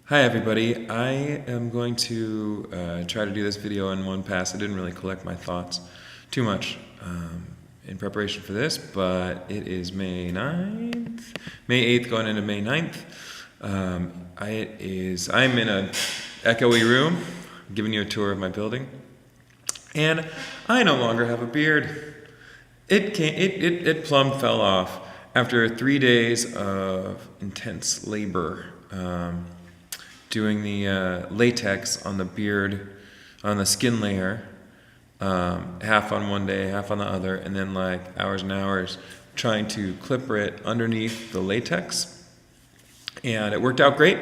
Hi everybody, I am going to try to do this video in one pass. I didn't really collect my thoughts too much in preparation for this, but it is May 9th, May 8th going into May 9th. I'm in a echoey room, giving you a tour of my building, and I no longer have a beard. It plumb fell off after 3 days of intense labor. Doing the latex on the beard, on the skin layer, half on one day, half on the other, and then like hours and hours trying to clipper it underneath the latex. And it worked out great.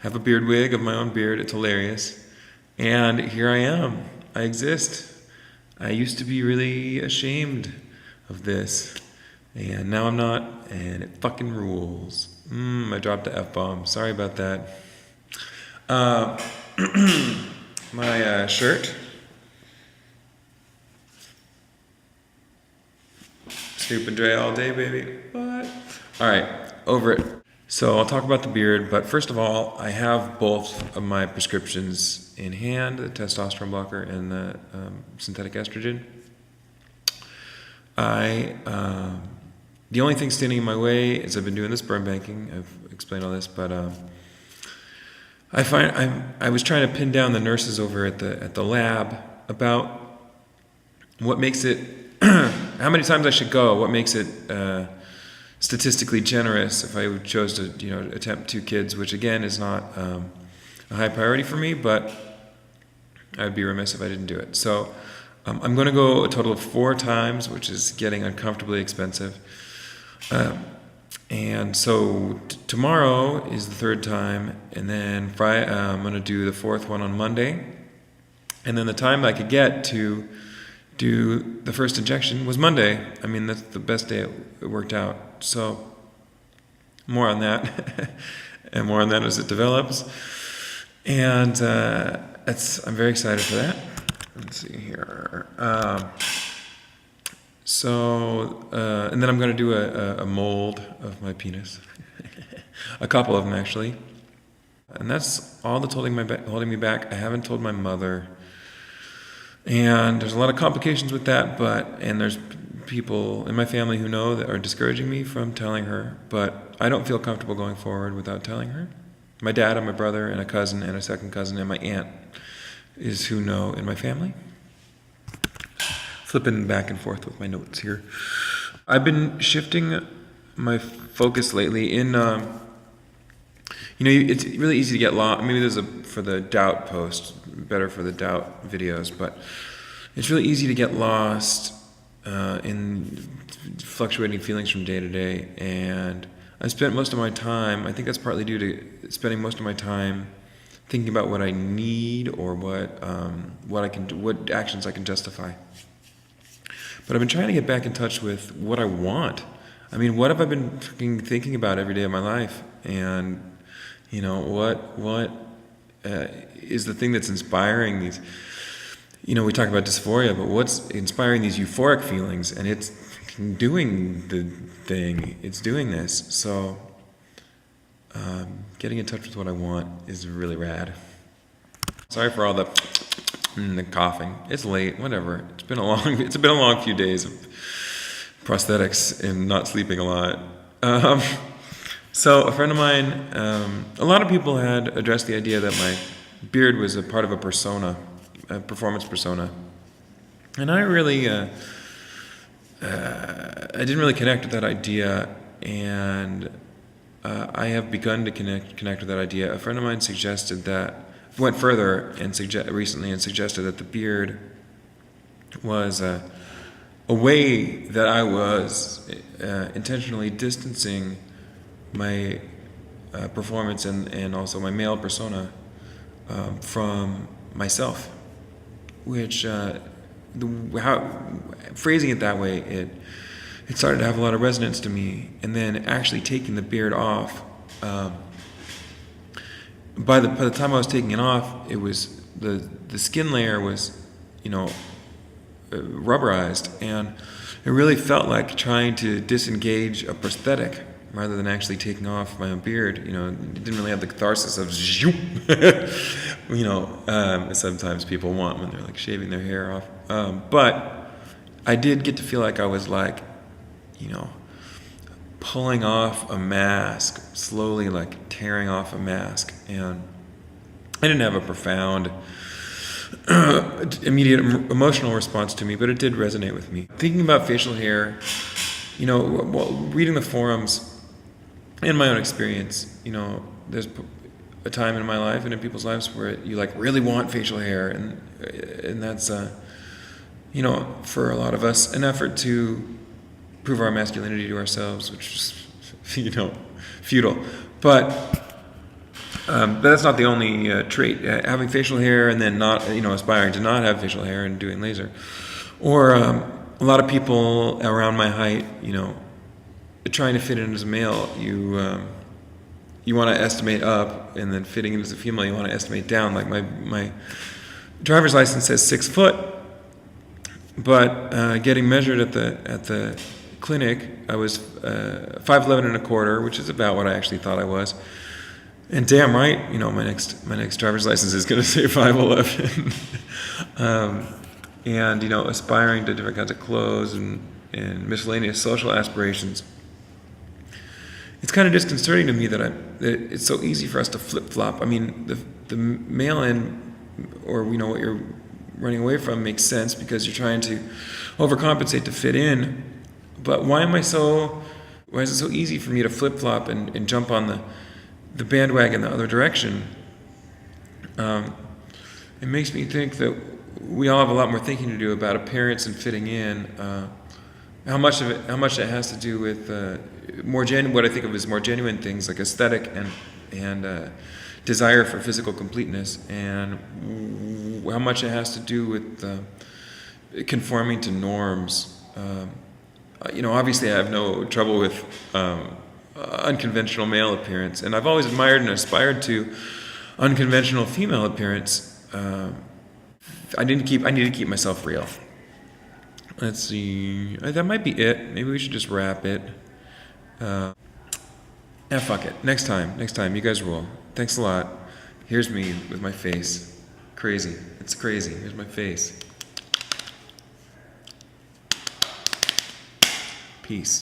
Have a beard wig of my own beard. It's hilarious. And here I am. I exist. I used to be really ashamed of this. And now I'm not. And it fucking rules. I dropped the F-bomb. Sorry about that. My shirt. Snoop and Dre all day, baby. What? Alright, over it. So I'll talk about the beard, but first of all, I have both of my prescriptions in hand, the testosterone blocker and the synthetic estrogen. The only thing standing in my way is I've been doing this burn banking. I've explained all this, but I was trying to pin down the nurses over at the lab about what makes it, how many times I should go, what makes it statistically generous if I chose to attempt 2 kids, which again is not a high priority for me, but I would be remiss if I didn't do it. So I'm going to go a total of 4 times, which is getting uncomfortably expensive. And so tomorrow is the 3rd time, and then Friday, I'm going to do the 4th one on Monday. And then the time I could get to do the first injection was Monday. I mean, that's the best day it worked out. So more on that, and more on that as it develops. And I'm very excited for that. Let's see here. And then I'm going to do a mold of my penis. A couple of them, actually. And that's all that's holding me back. I haven't told my mother. And there's a lot of complications with that, and there's people in my family who know that are discouraging me from telling her, but I don't feel comfortable going forward without telling her. My dad and my brother and a cousin and a second cousin and my aunt is who know in my family. Flipping back and forth with my notes here. I've been shifting my focus lately in, it's really easy to get lost. Maybe there's for the doubt post, better for the doubt videos, but it's really easy to get lost in fluctuating feelings from day to day. And I spent most of my time, I think that's partly due to spending most of my time thinking about what I need or what actions I can justify. But I've been trying to get back in touch with what I want. I mean, what have I been thinking about every day of my life? And, what is the thing that's inspiring these, we talk about dysphoria, but what's inspiring these euphoric feelings? And it's doing the thing. It's doing this. So getting in touch with what I want is really rad. Sorry for all the coughing. It's late, whatever. It's been a long few days of prosthetics and not sleeping a lot. So a friend of mine, a lot of people had addressed the idea that my beard was a part of a persona, a performance persona. And I really, I didn't really connect with that idea, and I have begun to connect with that idea. A friend of mine went further and recently suggested that the beard was a way that I was intentionally distancing my performance and also my male persona from myself, which phrasing it that way, it started to have a lot of resonance to me. And then actually taking the beard off, by the time I was taking it off, it was the skin layer was, rubberized, and it really felt like trying to disengage a prosthetic rather than actually taking off my own beard. You know, it didn't really have the catharsis of zoom, you know, sometimes people want when they're like shaving their hair off. But I did get to feel like I was like, you know, pulling off a mask, slowly like tearing off a mask. And I didn't have a profound immediate emotional response to me, but it did resonate with me. Thinking about facial hair, you know, while reading the forums and my own experience, you know, there's a time in my life and in people's lives where you like really want facial hair, and that's you know, for a lot of us, an effort to prove our masculinity to ourselves, which is, you know, futile. But that's not the only trait. Having facial hair and then not, you know, aspiring to not have facial hair and doing laser. Or a lot of people around my height, you know, trying to fit in as a male, you want to estimate up, and then fitting in as a female, you want to estimate down. Like my driver's license says 6 foot, but getting measured at the clinic, I was 5'11" and a quarter, which is about what I actually thought I was. And damn right, you know, my next driver's license is going to say 5'11". And, you know, aspiring to different kinds of clothes and miscellaneous social aspirations. It's kind of disconcerting to me that it's so easy for us to flip-flop. I mean, the male end, or, you know, what you're running away from makes sense because you're trying to overcompensate to fit in. But why is it so easy for me to flip-flop and jump on the bandwagon the other direction? It makes me think that we all have a lot more thinking to do about appearance and fitting in. How much it has to do with what I think of as more genuine things like aesthetic and desire for physical completeness, and how much it has to do with conforming to norms. You know, obviously I have no trouble with unconventional male appearance, and I've always admired and aspired to unconventional female appearance. I need to keep myself real. Let's see. That might be it. Maybe we should just wrap it. Fuck it. Next time. You guys rule. Thanks a lot. Here's me with my face. Crazy. It's crazy. Here's my face. Peace.